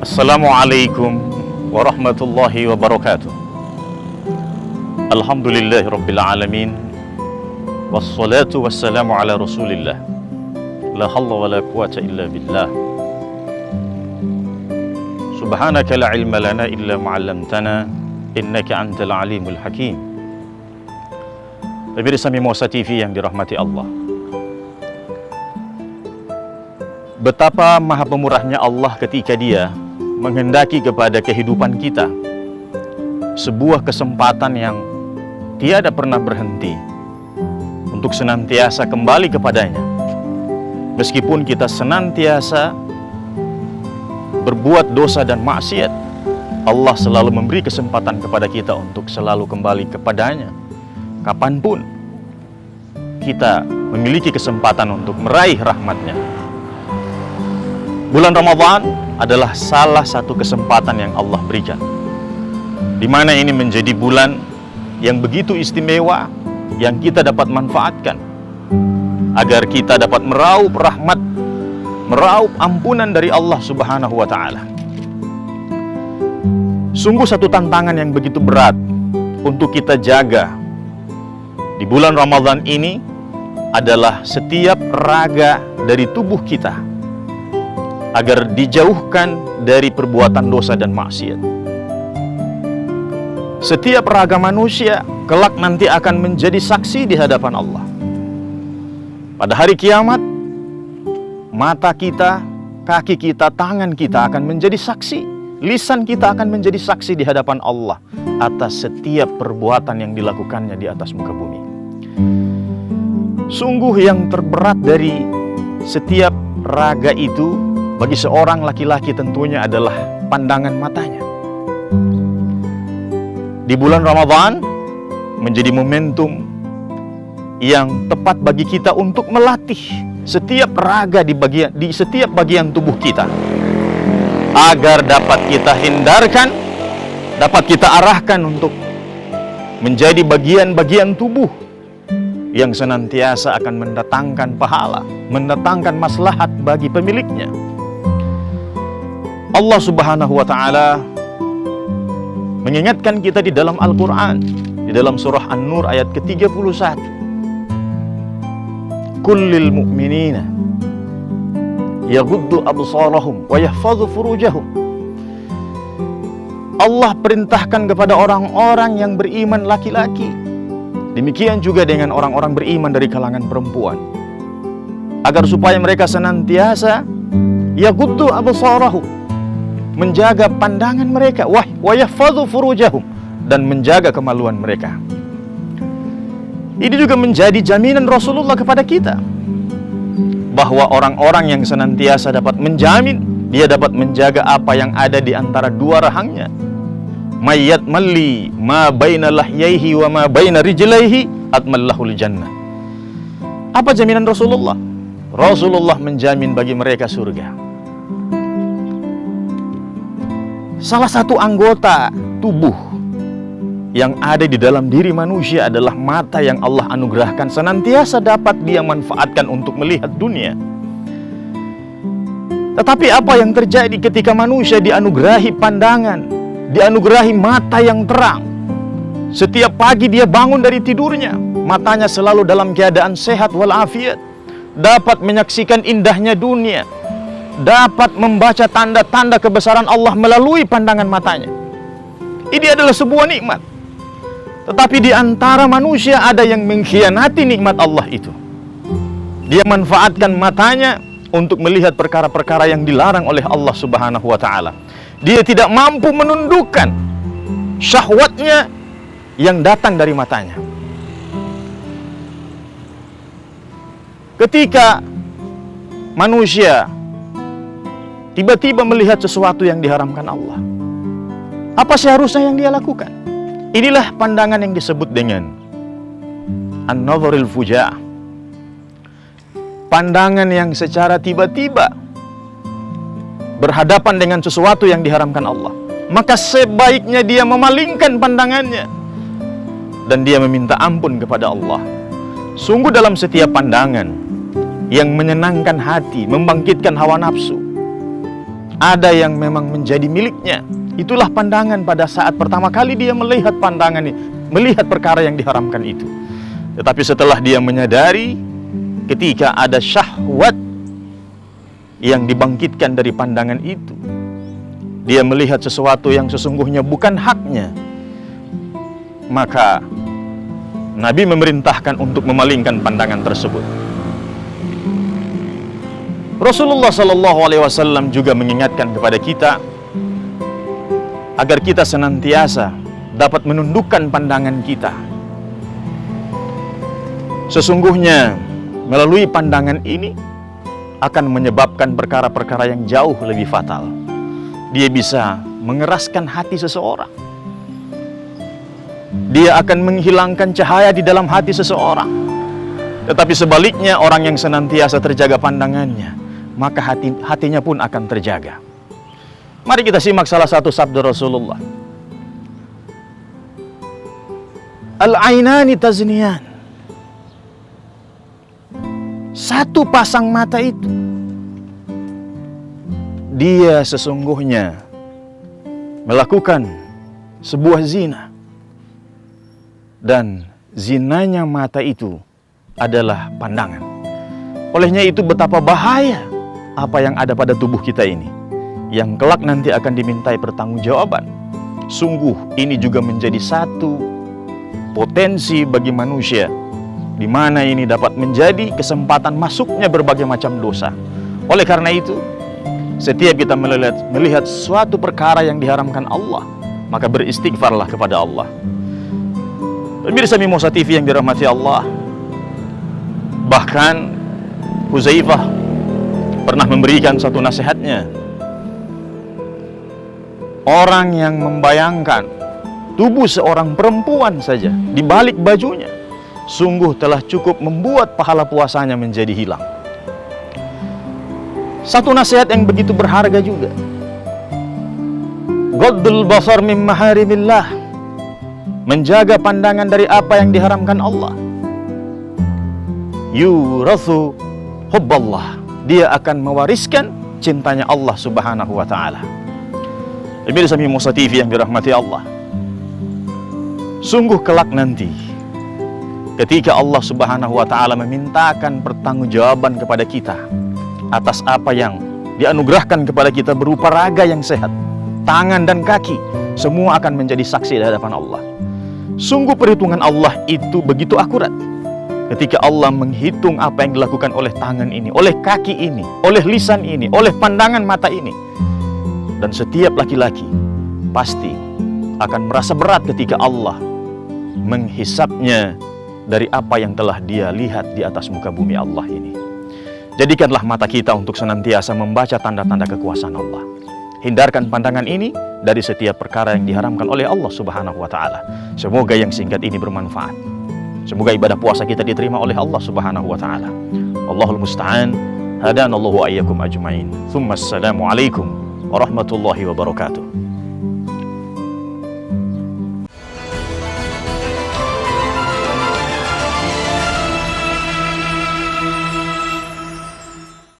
Assalamualaikum warahmatullahi wabarakatuh. Alhamdulillahi rabbil alamin. Wassalatu wassalamu ala rasulillah. La hawla wa la quwata illa billah. Subhanaka la ilma lana illa ma'allamtana innaka antal alimul hakim. Pemirsa Mimosa TV yang dirahmati Allah, betapa maha pemurahnya Allah ketika Dia menghendaki kepada kehidupan kita sebuah kesempatan yang tiada pernah berhenti untuk senantiasa kembali kepadanya. Meskipun kita senantiasa berbuat dosa dan maksiat, Allah selalu memberi kesempatan kepada kita untuk selalu kembali kepadanya. Kapanpun kita memiliki kesempatan untuk meraih rahmatnya. Bulan Ramadan adalah salah satu kesempatan yang Allah berikan, di mana ini menjadi bulan yang begitu istimewa yang kita dapat manfaatkan agar kita dapat meraup rahmat, meraup ampunan dari Allah Subhanahu wa Ta'ala. Sungguh satu tantangan yang begitu berat untuk kita jaga di bulan Ramadan ini adalah setiap raga dari tubuh kita agar dijauhkan dari perbuatan dosa dan maksiat. Setiap raga manusia kelak nanti akan menjadi saksi di hadapan Allah. Pada hari kiamat, mata kita, kaki kita, tangan kita akan menjadi saksi. Lisan kita akan menjadi saksi di hadapan Allah atas setiap perbuatan yang dilakukannya di atas muka bumi. Sungguh yang terberat dari setiap raga itu bagi seorang laki-laki tentunya adalah pandangan matanya. Di bulan Ramadan menjadi momentum yang tepat bagi kita untuk melatih setiap raga di setiap bagian tubuh kita agar dapat kita hindarkan, dapat kita arahkan untuk menjadi bagian-bagian tubuh yang senantiasa akan mendatangkan pahala, mendatangkan maslahat bagi pemiliknya. Allah Subhanahu wa Ta'ala mengingatkan kita di dalam Al-Quran, di dalam surah An-Nur ayat ke-31. Kullil mu'minina yaghuddu absarahum wa yahfadhu furujahum. Allah perintahkan kepada orang-orang yang beriman laki-laki, demikian juga dengan orang-orang beriman dari kalangan perempuan, agar supaya mereka senantiasa yaghuddu absarahum, menjaga pandangan mereka, wa yahfadhu furujahum, dan menjaga kemaluan mereka. Ini juga menjadi jaminan Rasulullah kepada kita bahwa orang-orang yang senantiasa dapat menjamin, dia dapat menjaga apa yang ada di antara dua rahangnya. Mayyat malli ma baina lahyaihi wa ma baina rijlaihi atmallahul jannah. Apa jaminan Rasulullah? Rasulullah menjamin bagi mereka surga. Salah satu anggota tubuh yang ada di dalam diri manusia adalah mata yang Allah anugerahkan senantiasa dapat dia manfaatkan untuk melihat dunia. Tetapi apa yang terjadi ketika manusia dianugerahi pandangan, dianugerahi mata yang terang? Setiap pagi dia bangun dari tidurnya, matanya selalu dalam keadaan sehat walafiat, dapat menyaksikan indahnya dunia, dapat membaca tanda-tanda kebesaran Allah melalui pandangan matanya. Ini adalah sebuah nikmat. Tetapi di antara manusia ada yang mengkhianati nikmat Allah itu. Dia manfaatkan matanya untuk melihat perkara-perkara yang dilarang oleh Allah Subhanahu wa Ta'ala. Dia tidak mampu menundukkan syahwatnya yang datang dari matanya. Ketika manusia tiba-tiba melihat sesuatu yang diharamkan Allah, apa seharusnya yang dia lakukan? Inilah pandangan yang disebut dengan an-nadharil fujaa. Pandangan yang secara tiba-tiba berhadapan dengan sesuatu yang diharamkan Allah. Maka sebaiknya dia memalingkan pandangannya dan dia meminta ampun kepada Allah. Sungguh dalam setiap pandangan yang menyenangkan hati, membangkitkan hawa nafsu, ada yang memang menjadi miliknya. Itulah pandangan pada saat pertama kali dia melihat pandangan ini, melihat perkara yang diharamkan itu. Tetapi setelah dia menyadari ketika ada syahwat yang dibangkitkan dari pandangan itu, dia melihat sesuatu yang sesungguhnya bukan haknya, maka Nabi memerintahkan untuk memalingkan pandangan tersebut. Rasulullah SAW juga mengingatkan kepada kita agar kita senantiasa dapat menundukkan pandangan kita. Sesungguhnya melalui pandangan ini akan menyebabkan perkara-perkara yang jauh lebih fatal. Dia bisa mengeraskan hati seseorang. Dia akan menghilangkan cahaya di dalam hati seseorang. Tetapi sebaliknya, orang yang senantiasa terjaga pandangannya, maka hatinya pun akan terjaga. Mari kita simak salah satu sabda Rasulullah. Al-ainani tazniyan. Satu pasang mata itu, dia sesungguhnya melakukan sebuah zina. Dan zinanya mata itu adalah pandangan. Olehnya itu betapa bahaya apa yang ada pada tubuh kita ini, yang kelak nanti akan dimintai pertanggungjawaban. Sungguh ini juga menjadi satu potensi bagi manusia, di mana ini dapat menjadi kesempatan masuknya berbagai macam dosa. Oleh karena itu, setiap kita melihat suatu perkara yang diharamkan Allah, maka beristighfarlah kepada Allah. Pemirsa Mimosa TV yang dirahmati Allah, bahkan Huzaifah pernah memberikan satu nasihatnya. Orang yang membayangkan tubuh seorang perempuan saja di balik bajunya, sungguh telah cukup membuat pahala puasanya menjadi hilang. Satu nasihat yang begitu berharga juga. Ghaddul basar min maharimillah. Menjaga pandangan dari apa yang diharamkan Allah. Yurathu hubballah. Dia akan mewariskan cintanya Allah Subhanahu wa ta'ala. Pemirsa Mimosa TV yang dirahmati Allah, sungguh kelak nanti ketika Allah Subhanahu wa ta'ala memintakan pertanggungjawaban kepada kita atas apa yang dianugerahkan kepada kita berupa raga yang sehat, tangan dan kaki, semua akan menjadi saksi di hadapan Allah. Sungguh perhitungan Allah itu begitu akurat. Ketika Allah menghitung apa yang dilakukan oleh tangan ini, oleh kaki ini, oleh lisan ini, oleh pandangan mata ini. Dan setiap laki-laki pasti akan merasa berat ketika Allah menghisapnya dari apa yang telah dia lihat di atas muka bumi Allah ini. Jadikanlah mata kita untuk senantiasa membaca tanda-tanda kekuasaan Allah. Hindarkan pandangan ini dari setiap perkara yang diharamkan oleh Allah Subhanahu wa ta'ala. Semoga yang singkat ini bermanfaat. Semoga ibadah puasa kita diterima oleh Allah Subhanahu wa ta'ala. Allahul musta'an. Hadanallahu ayyakum ajma'in. Thumma assalamu alaikum warahmatullahi wabarakatuh.